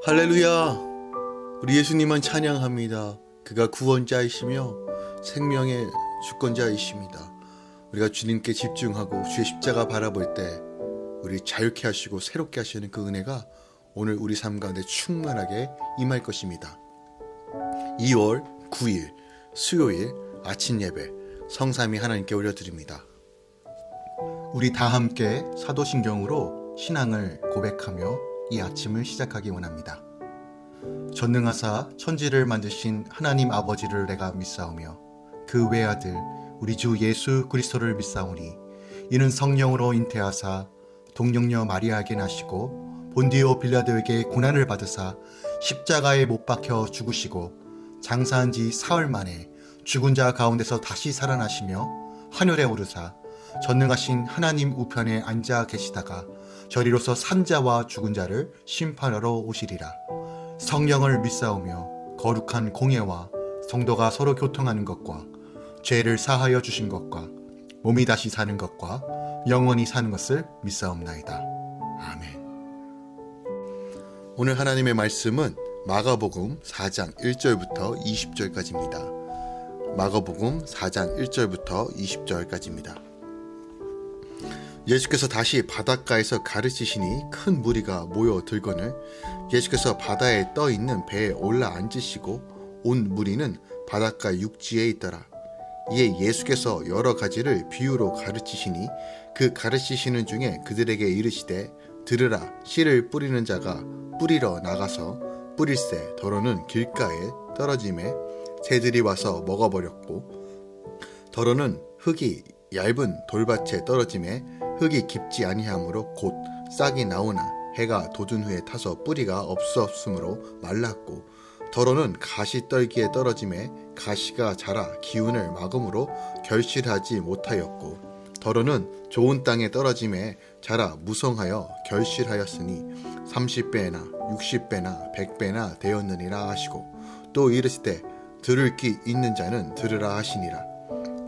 할렐루야! 우리 예수님은 찬양합니다. 그가 구원자이시며 생명의 주권자이십니다. 우리가 주님께 집중하고 주의 십자가 바라볼 때 우리 자유케 하시고 새롭게 하시는 그 은혜가 오늘 우리 삶 가운데 충만하게 임할 것입니다. 2월 9일 수요일 아침 예배 성삼위 하나님께 올려드립니다. 우리 다 함께 사도신경으로 신앙을 고백하며 이 아침을 시작하기 원합니다. 전능하사 천지를 만드신 하나님 아버지를 내가 믿사오며 그 외아들 우리 주 예수 그리스도를 믿사오니 이는 성령으로 잉태하사 동정녀 마리아에게 나시고 본디오 빌라도에게 고난을 받으사 십자가에 못 박혀 죽으시고 장사한 지 사흘 만에 죽은 자 가운데서 다시 살아나시며 하늘에 오르사 전능하신 하나님 우편에 앉아 계시다가 저리로서 산자와 죽은 자를 심판하러 오시리라. 성령을 믿사오며 거룩한 공예와 성도가 서로 교통하는 것과 죄를 사하여 주신 것과 몸이 다시 사는 것과 영원히 사는 것을 믿사옵나이다. 아멘. 오늘 하나님의 말씀은 마가복음 4장 1절부터 20절까지입니다. 마가복음 4장 1절부터 20절까지입니다. 예수께서 다시 바닷가에서 가르치시니 큰 무리가 모여들거늘 예수께서 바다에 떠 있는 배에 올라 앉으시고 온 무리는 바닷가 육지에 있더라. 이에 예수께서 여러 가지를 비유로 가르치시니 그 가르치시는 중에 그들에게 이르시되 들으라. 씨를 뿌리는 자가 뿌리러 나가서 뿌릴새 더러는 길가에 떨어짐에 새들이 와서 먹어버렸고 더러는 흙이 얇은 돌밭에 떨어짐에 흙이 깊지 아니하므로 곧 싹이 나오나 해가 돋은 후에 타서 뿌리가 없었으므로 말랐고 더러는 가시떨기에 떨어짐에 가시가 자라 기운을 막음으로 결실하지 못하였고 더러는 좋은 땅에 떨어짐에 자라 무성하여 결실하였으니 30배나 60배나 100배나 되었느니라 하시고 또 이르시되 들을 귀 있는 자는 들으라 하시니라.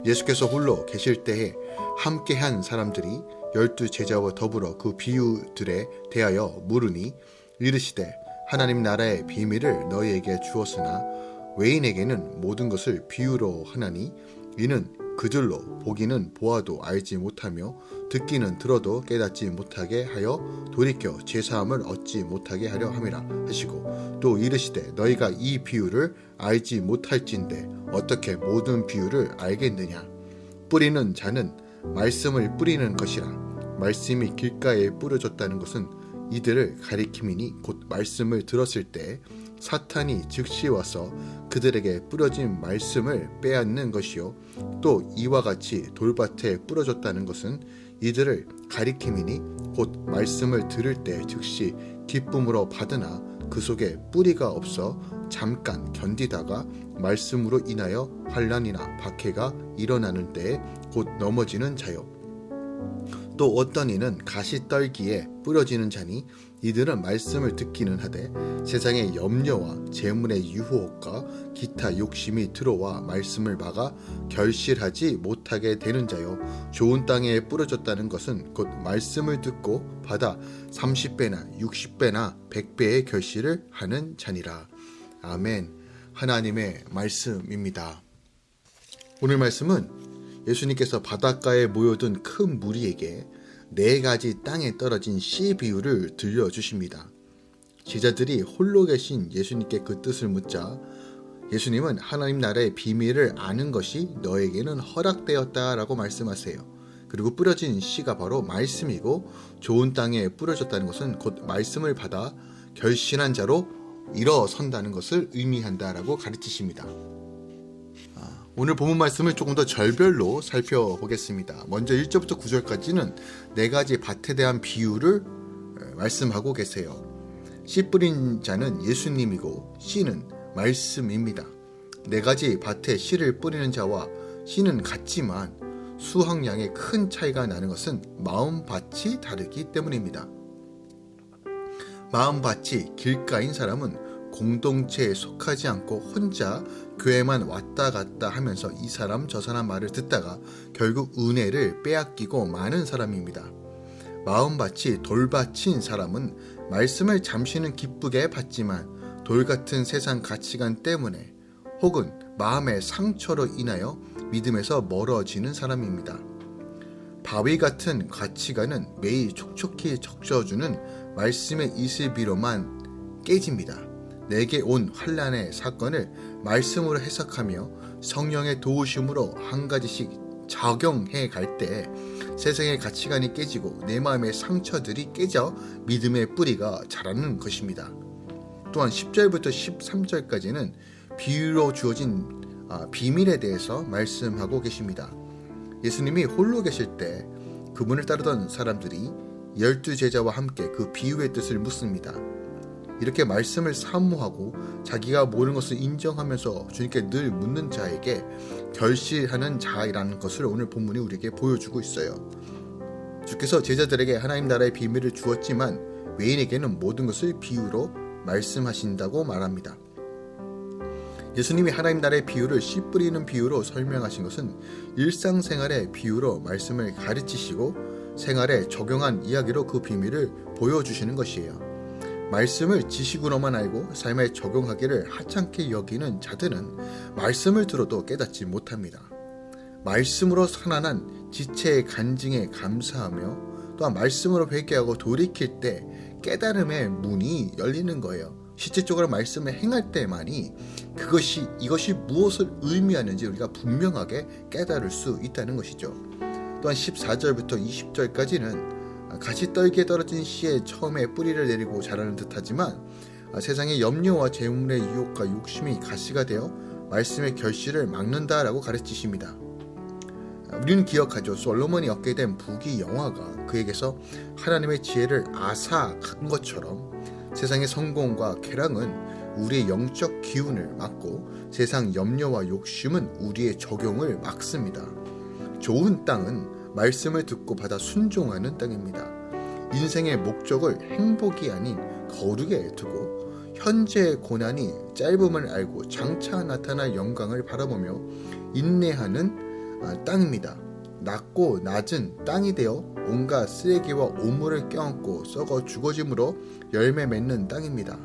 예수께서 홀로 계실 때에 함께한 사람들이 12 제자와 더불어 그 비유들에 대하여 물으니 이르시되 하나님 나라의 비밀을 너희에게 주었으나 외인에게는 모든 것을 비유로 하나니 이는 그들로 보기는 보아도 알지 못하며 듣기는 들어도 깨닫지 못하게 하여 돌이켜 제사함을 얻지 못하게 하려 함이라 하시고 또 이르시되 너희가 이 비유를 알지 못할진대 어떻게 모든 비유를 알겠느냐. 뿌리는 자는 말씀을 뿌리는 것이라. 말씀이 길가에 뿌려졌다는 것은 이들을 가리킴이니 곧 말씀을 들었을 때 사탄이 즉시 와서 그들에게 뿌려진 말씀을 빼앗는 것이요 또 이와 같이 돌밭에 뿌려졌다는 것은 이들을 가리킴이니 곧 말씀을 들을 때 즉시 기쁨으로 받으나 그 속에 뿌리가 없어 잠깐 견디다가 말씀으로 인하여 환난이나 박해가 일어나는 때에 곧 넘어지는 자요 또 어떤 이는 가시떨기에 뿌려지는 자니 이들은 말씀을 듣기는 하되 세상의 염려와 재물의 유혹과 기타 욕심이 들어와 말씀을 막아 결실하지 못하게 되는 자요 좋은 땅에 뿌려졌다는 것은 곧 말씀을 듣고 받아 30배나 60배나 100배의 결실을 하는 자니라. 아멘. 하나님의 말씀입니다. 오늘 말씀은 예수님께서 바닷가에 모여든 큰 무리에게 4가지 땅에 떨어진 씨 비유를 들려주십니다. 제자들이 홀로 계신 예수님께 그 뜻을 묻자 예수님은 하나님 나라의 비밀을 아는 것이 너에게는 허락되었다라고 말씀하세요. 그리고 뿌려진 씨가 바로 말씀이고 좋은 땅에 뿌려졌다는 것은 곧 말씀을 받아 결실한 자로 일어선다는 것을 의미한다라고 가르치십니다. 오늘 본문 말씀을 조금 더 절별로 살펴보겠습니다. 먼저 1절부터 9절까지는 4가지 밭에 대한 비유를 말씀하고 계세요. 씨 뿌린 자는 예수님이고 씨는 말씀입니다. 4가지 밭에 씨를 뿌리는 자와 씨는 같지만 수확량에 큰 차이가 나는 것은 마음밭이 다르기 때문입니다. 마음밭이 길가인 사람은 공동체에 속하지 않고 혼자 교회만 왔다 갔다 하면서 이 사람 저 사람 말을 듣다가 결국 은혜를 빼앗기고 마는 사람입니다. 마음밭이 돌밭인 사람은 말씀을 잠시는 기쁘게 받지만 돌같은 세상 가치관 때문에 혹은 마음의 상처로 인하여 믿음에서 멀어지는 사람입니다. 바위 같은 가치관은 매일 촉촉히 적셔주는 말씀의 이슬비로만 깨집니다. 내게 온 환난의 사건을 말씀으로 해석하며 성령의 도우심으로 한 가지씩 적용해 갈 때 세상의 가치관이 깨지고 내 마음의 상처들이 깨져 믿음의 뿌리가 자라는 것입니다. 또한 10절부터 13절까지는 비유로 주어진 비밀에 대해서 말씀하고 계십니다. 예수님이 홀로 계실 때 그분을 따르던 사람들이 12제자와 함께 그 비유의 뜻을 묻습니다. 이렇게 말씀을 사모하고 자기가 모르는 것을 인정하면서 주님께 늘 묻는 자에게 결실하는 자이라는 것을 오늘 본문이 우리에게 보여주고 있어요. 주께서 제자들에게 하나님 나라의 비밀을 주었지만 외인에게는 모든 것을 비유로 말씀하신다고 말합니다. 예수님이 하나님 나라의 비유를 씨 뿌리는 비유로 설명하신 것은 일상생활의 비유로 말씀을 가르치시고 생활에 적용한 이야기로 그 비밀을 보여주시는 것이에요. 말씀을 지식으로만 알고 삶에 적용하기를 하찮게 여기는 자들은 말씀을 들어도 깨닫지 못합니다. 말씀으로 선한한 지체의 간증에 감사하며 또한 말씀으로 회개하고 돌이킬 때 깨달음의 문이 열리는 거예요. 실질적으로 말씀을 행할 때만이 이것이 무엇을 의미하는지 우리가 분명하게 깨달을 수 있다는 것이죠. 또한 14절부터 20절까지는 같이 떨기에 떨어진 씨에 처음에 뿌리를 내리고 자라는 듯하지만 세상의 염려와 재물의 유혹과 욕심이 가시가 되어 말씀의 결실을 막는다라고 가르치십니다. 우리는 기억하죠. 솔로몬이 얻게 된 부귀 영화가 그에게서 하나님의 지혜를 앗아간 것처럼 세상의 성공과 쾌락은 우리의 영적 기운을 막고 세상 염려와 욕심은 우리의 적용을 막습니다. 좋은 땅은 말씀을 듣고 받아 순종하는 땅입니다. 인생의 목적을 행복이 아닌 거룩에 두고 현재의 고난이 짧음을 알고 장차 나타날 영광을 바라보며 인내하는 땅입니다. 낮고 낮은 땅이 되어 온갖 쓰레기와 오물을 껴안고 썩어 죽어짐으로 열매 맺는 땅입니다.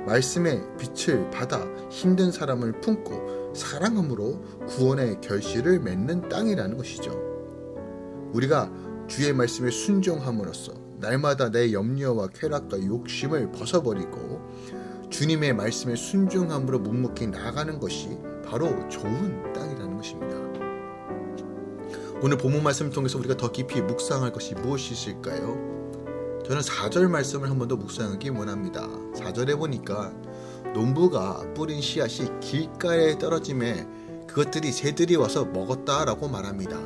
말씀의 빛을 받아 힘든 사람을 품고 사랑함으로 구원의 결실을 맺는 땅이라는 것이죠. 우리가 주의 말씀에 순종함으로써 날마다 내 염려와 쾌락과 욕심을 벗어버리고 주님의 말씀에 순종함으로 묵묵히 나아가는 것이 바로 좋은 땅이라는 것입니다. 오늘 본문 말씀을 통해서 우리가 더 깊이 묵상할 것이 무엇이 있을까요? 저는 4절 말씀을 한 번 더 묵상하기 원합니다. 4절에 보니까 농부가 뿌린 씨앗이 길가에 떨어짐에 그것들이 새들이 와서 먹었다라고 말합니다.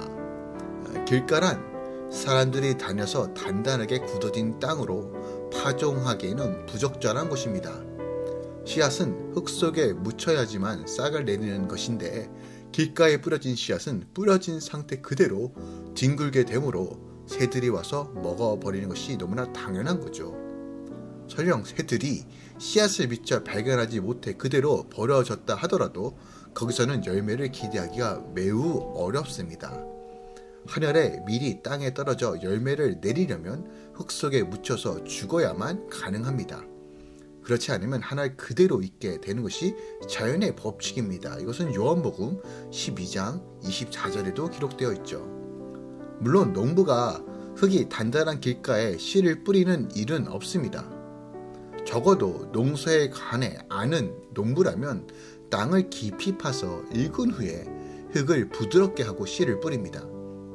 길가란 사람들이 다녀서 단단하게 굳어진 땅으로 파종하기에는 부적절한 곳입니다. 씨앗은 흙 속에 묻혀야지만 싹을 내리는 것인데 길가에 뿌려진 씨앗은 뿌려진 상태 그대로 뒹굴게 되므로 새들이 와서 먹어버리는 것이 너무나 당연한 거죠. 설령 새들이 씨앗을 미처 발견하지 못해 그대로 버려졌다 하더라도 거기서는 열매를 기대하기가 매우 어렵습니다. 하늘에 미리 땅에 떨어져 열매를 내리려면 흙 속에 묻혀서 죽어야만 가능합니다. 그렇지 않으면 하늘 그대로 있게 되는 것이 자연의 법칙입니다. 이것은 요한복음 12장 24절에도 기록되어 있죠. 물론 농부가 흙이 단단한 길가에 씨를 뿌리는 일은 없습니다. 적어도 농사에 관해 아는 농부라면 땅을 깊이 파서 읽은 후에 흙을 부드럽게 하고 씨를 뿌립니다.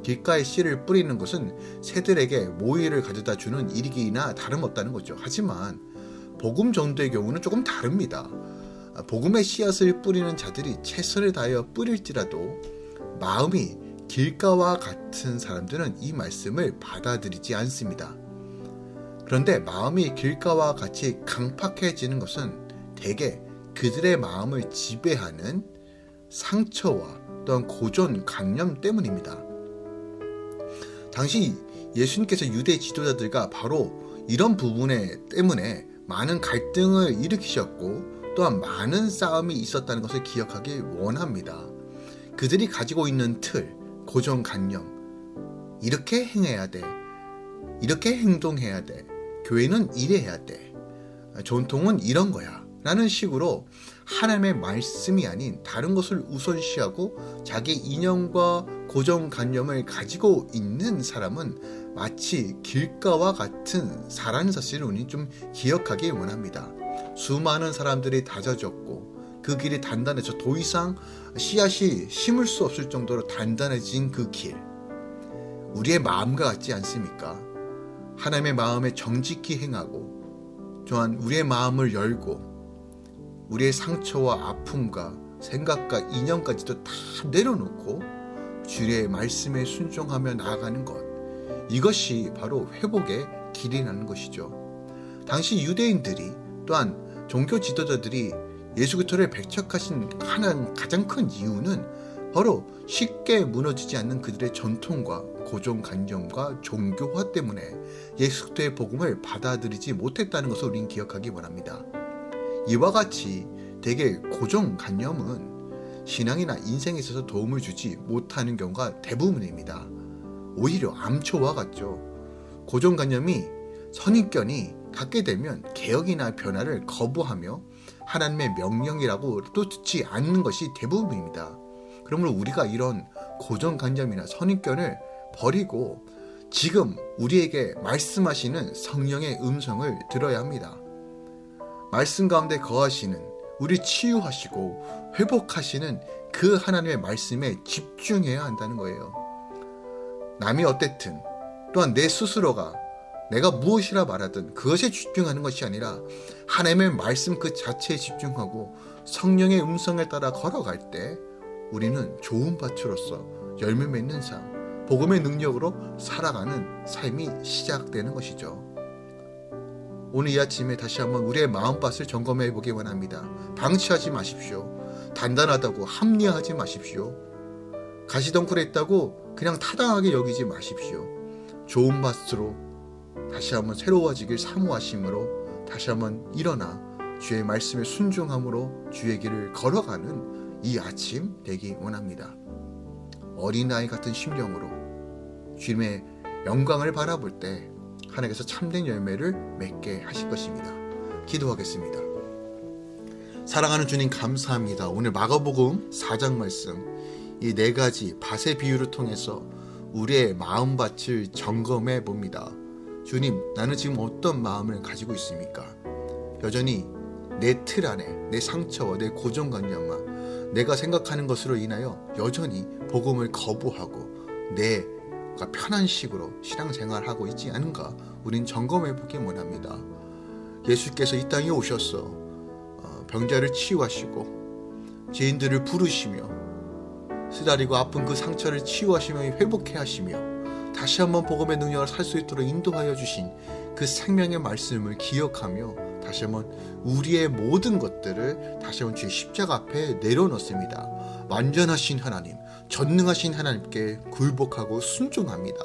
길가에 씨를 뿌리는 것은 새들에게 모이를 가져다 주는 일이기나 다름없다는 거죠. 하지만 복음 전도의 경우는 조금 다릅니다. 복음의 씨앗을 뿌리는 자들이 최선을 다하여 뿌릴지라도 마음이 길가와 같은 사람들은 이 말씀을 받아들이지 않습니다. 그런데 마음이 길가와 같이 강팍해지는 것은 대개 그들의 마음을 지배하는 상처와 또한 고정관념 때문입니다. 당시 예수님께서 유대 지도자들과 바로 이런 부분에 때문에 많은 갈등을 일으키셨고 또한 많은 싸움이 있었다는 것을 기억하기 원합니다. 그들이 가지고 있는 틀, 고정관념, 이렇게 행해야 돼, 이렇게 행동해야 돼. 교회는 이래야 돼. 전통은 이런 거야. 라는 식으로 하나님의 말씀이 아닌 다른 것을 우선시하고 자기 이념과 고정관념을 가지고 있는 사람은 마치 길가와 같은 사라는 사실을 우리는 좀 기억하기 원합니다. 수많은 사람들이 다져졌고 그 길이 단단해져 더 이상 씨앗이 심을 수 없을 정도로 단단해진 그 길, 우리의 마음과 같지 않습니까? 하나님의 마음에 정직히 행하고 또한 우리의 마음을 열고 우리의 상처와 아픔과 생각과 이념까지도 다 내려놓고 주의 말씀에 순종하며 나아가는 것, 이것이 바로 회복의 길이라는 것이죠. 당시 유대인들이 또한 종교 지도자들이 예수 그리스도를 배척하신 가장 큰 이유는 바로 쉽게 무너지지 않는 그들의 전통과 고정관념과 종교화 때문에 예수 그리스도의 복음을 받아들이지 못했다는 것을 우리는 기억하기 원합니다. 이와 같이 대개 고정관념은 신앙이나 인생에 있어서 도움을 주지 못하는 경우가 대부분입니다. 오히려 암초와 같죠. 고정관념이 선입견이 갖게 되면 개혁이나 변화를 거부하며 하나님의 명령이라고 또 듣지 않는 것이 대부분입니다. 그러므로 우리가 이런 고정관념이나 선입견을 버리고 지금 우리에게 말씀하시는 성령의 음성을 들어야 합니다. 말씀 가운데 거하시는, 우리 치유하시고 회복하시는 그 하나님의 말씀에 집중해야 한다는 거예요. 남이 어땠든 또한 내 스스로가 내가 무엇이라 말하든 그것에 집중하는 것이 아니라 하나님의 말씀 그 자체에 집중하고 성령의 음성에 따라 걸어갈 때 우리는 좋은 밭으로서 열매 맺는 삶, 복음의 능력으로 살아가는 삶이 시작되는 것이죠. 오늘 이 아침에 다시 한번 우리의 마음밭을 점검해 보기 원합니다. 방치하지 마십시오. 단단하다고 합리화하지 마십시오. 가시덩굴에 있다고 그냥 타당하게 여기지 마십시오. 좋은 밭으로 다시 한번 새로워지길 사모하심으로 다시 한번 일어나 주의 말씀에 순종함으로 주의 길을 걸어가는 이 아침 되기 원합니다. 어린아이 같은 심령으로 주님의 영광을 바라볼 때 하나님께서 참된 열매를 맺게 하실 것입니다. 기도하겠습니다. 사랑하는 주님 감사합니다. 오늘 마가복음 4장 말씀 이 4가지 밭의 비유를 통해서 우리의 마음밭을 점검해 봅니다. 주님, 나는 지금 어떤 마음을 가지고 있습니까? 여전히 내 틀 안에 내 상처와 내 고정관념과 내가 생각하는 것으로 인하여 여전히 복음을 거부하고 내가 편한 식으로 신앙생활하고 있지 않은가 우린 점검해 보기 원합니다. 예수께서 이 땅에 오셔서 병자를 치유하시고 죄인들을 부르시며 쓰다리고 아픈 그 상처를 치유하시며 회복해 하시며 다시 한번 복음의 능력을 살 수 있도록 인도하여 주신 그 생명의 말씀을 기억하며 다시 한번 우리의 모든 것들을 다시 한번 주의 십자가 앞에 내려놓습니다. 완전하신 하나님, 전능하신 하나님께 굴복하고 순종합니다.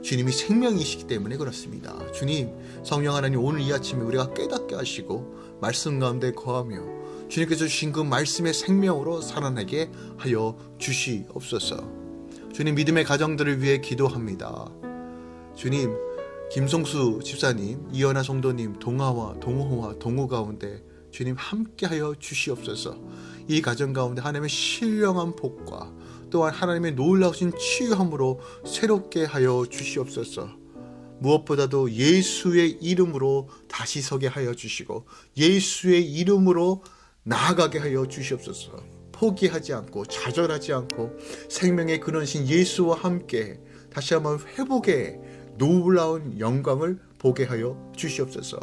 주님이 생명이시기 때문에 그렇습니다. 주님, 성령 하나님, 오늘 이 아침에 우리가 깨닫게 하시고 말씀 가운데 거하며 주님께서 주신 그 말씀의 생명으로 살아나게 하여 주시옵소서. 주님, 믿음의 가정들을 위해 기도합니다. 주님, 김성수 집사님, 이연아 성도님, 동아와 동호와 동호 가운데 주님 함께하여 주시옵소서. 이 가정 가운데 하나님의 신령한 복과 또한 하나님의 놀라우신 치유함으로 새롭게 하여 주시옵소서. 무엇보다도 예수의 이름으로 다시 서게 하여 주시고 예수의 이름으로 나아가게 하여 주시옵소서. 포기하지 않고 좌절하지 않고 생명의 근원이신 예수와 함께 다시 한번 회복의 놀라운 영광을 보게 하여 주시옵소서.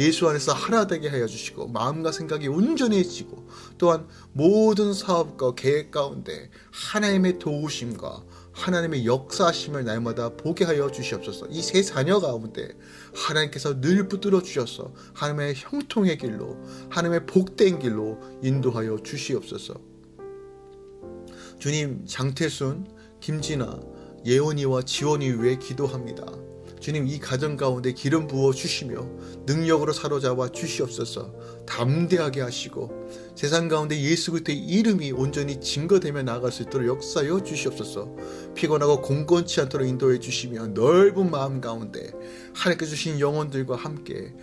예수 안에서 하나 되게 하여 주시고 마음과 생각이 온전해지고 또한 모든 사업과 계획 가운데 하나님의 도우심과 하나님의 역사하심을 날마다 보게 하여 주시옵소서. 이 세 자녀 가운데 하나님께서 늘 붙들어 주셔서 하나님의 형통의 길로 하나님의 복된 길로 인도하여 주시옵소서. 주님, 장태순, 김진아, 예원이와 지원이 위해 기도합니다. 주님, 이 가정 가운데 기름 부어 주시며 능력으로 사로잡아 주시옵소서. 담대하게 하시고 세상 가운데 예수 그리스도의 이름이 온전히 증거되며 나아갈 수 있도록 역사하여 주시옵소서. 피곤하고 공건치 않도록 인도해 주시며 넓은 마음 가운데 하나님께서 주신 영혼들과 함께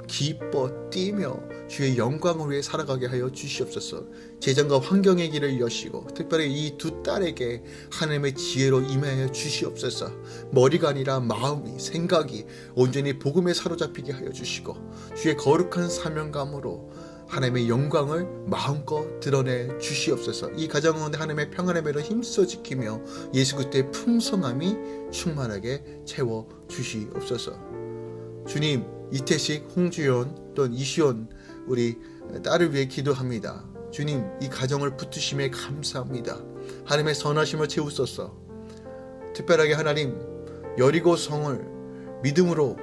기뻐 뛰며 주의 영광을 위해 살아가게 하여 주시옵소서. 재정과 환경의 길을 여시고 특별히 이 두 딸에게 하나님의 지혜로 임하여 주시옵소서. 머리가 아니라 마음이 생각이 온전히 복음에 사로잡히게 하여 주시고 주의 거룩한 사명감으로 하나님의 영광을 마음껏 드러내 주시옵소서. 이 가정 가운데 하나님의 평안의 매로 힘써 지키며 예수 그리스도의 풍성함이 충만하게 채워 주시옵소서. 주님, 이태식, 홍주연 또는 이시온 우리 딸을 위해 기도합니다. 주님, 이 가정을 붙드심에 감사합니다. 하나님의 선하심을 채우소서. 특별하게 하나님, 여리고 성을 믿음으로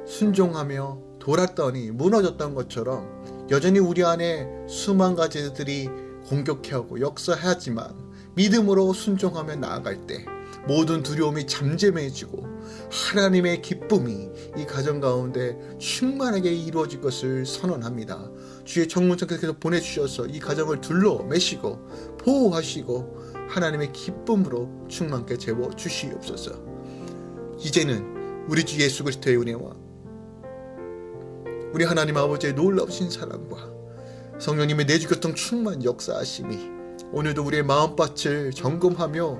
순종하며 돌았더니 무너졌던 것처럼 여전히 우리 안에 수만 가지들이 공격해하고 역사하지만 믿음으로 순종하며 나아갈 때 모든 두려움이 잠잠해지고 하나님의 기쁨이 이 가정 가운데 충만하게 이루어질 것을 선언합니다. 주의 청문장께서 보내주셔서 이 가정을 둘러매시고 보호하시고 하나님의 기쁨으로 충만케 채워 주시옵소서. 이제는 우리 주 예수 그리스도의 은혜와 우리 하나님 아버지의 놀라우신 사랑과 성령님의 내주교통 충만 역사하심이 오늘도 우리의 마음밭을 점검하며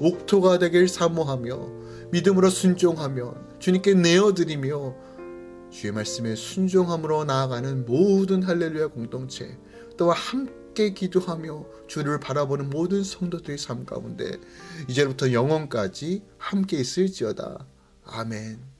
옥토가 되길 사모하며 믿음으로 순종하며 주님께 내어드리며 주의 말씀에 순종함으로 나아가는 모든 할렐루야 공동체 또한 함께 기도하며 주를 바라보는 모든 성도들의 삶 가운데 이제부터 영원까지 함께 있을지어다. 아멘.